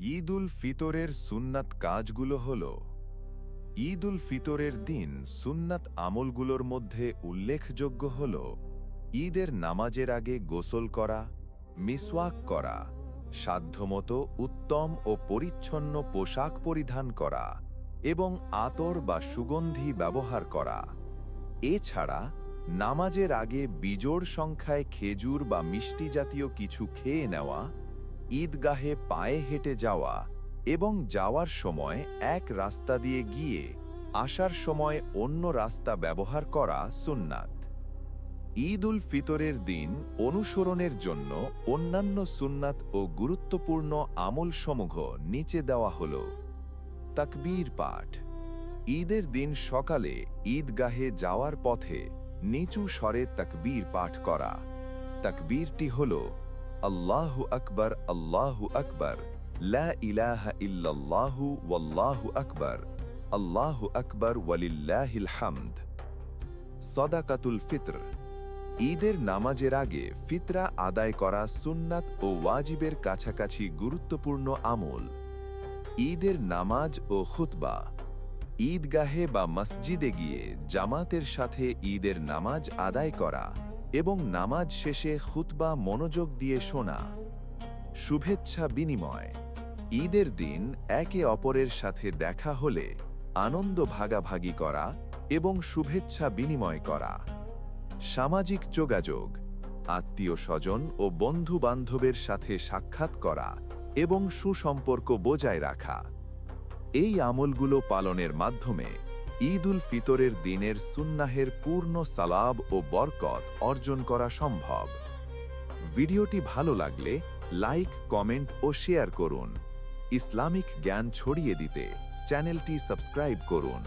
ঈদ উল ফিতরের সুন্নাত কাজগুলো হল: ঈদ উল ফিতরের দিন সুন্নাত আমলগুলোর মধ্যে উল্লেখযোগ্য হল ঈদের নামাজের আগে গোসল করা, মিসওয়াক করা, সাধ্যমতো উত্তম ও পরিচ্ছন্ন পোশাক পরিধান করা এবং আতর বা সুগন্ধি ব্যবহার করা। এছাড়া নামাজের আগে বিজোড় সংখ্যায় খেজুর বা মিষ্টি জাতীয় কিছু খেয়ে নেওয়া, ঈদগাহে পায়ে হেঁটে যাওয়া এবং যাওয়ার সময় এক রাস্তা দিয়ে গিয়ে আসার সময় অন্য রাস্তা ব্যবহার করা সুন্নাত। ঈদ উল ফিতরের দিন অনুসরণের জন্য অন্যান্য সুন্নাত ও গুরুত্বপূর্ণ আমলসমূহ নিচে দেওয়া হল: তাকবীর পাঠ। ঈদের দিন সকালে ঈদগাহে যাওয়ার পথে নিচু স্বরে তাকবীর পাঠ করা। তাকবীরটি হল: আল্লাহু আকবার, আল্লাহু আকবার, লা ইলাহা ইল্লাল্লাহু ওয়াল্লাহু আকবার, আল্লাহু আকবার ওয়ালিল্লাহিল হামদ। সদাকাতুল ফিতর। ঈদের নামাজের আগে ফিতরা আদায় করা সুন্নাত ও ওয়াজিবের কাছাকাছি গুরুত্বপূর্ণ আমল। ঈদের নামাজ ও খুতবা। ঈদগাহে বা মসজিদে গিয়ে জামাতের সাথে ঈদের নামাজ আদায় করা এবং নামাজ শেষে খুতবা মনোযোগ দিয়ে শোনা। শুভেচ্ছা বিনিময়। ঈদের দিন একে অপরের সাথে দেখা হলে আনন্দ ভাগাভাগি করা এবং শুভেচ্ছা বিনিময় করা। সামাজিক যোগাযোগ। আত্মীয় স্বজন ও বন্ধু বান্ধবের সাথে সাক্ষাৎ করা এবং সুসম্পর্ক বজায় রাখা। এই আমলগুলো পালনের মাধ্যমে ঈদ উল ফিতরের দিনের সুন্নাহের পূর্ণ সালাব ও বরকত অর্জন করা সম্ভব। ভিডিওটি ভালো লাগলে লাইক, কমেন্ট ও শেয়ার করুন। ইসলামিক জ্ঞান ছড়িয়ে দিতে চ্যানেলটি সাবস্ক্রাইব করুন।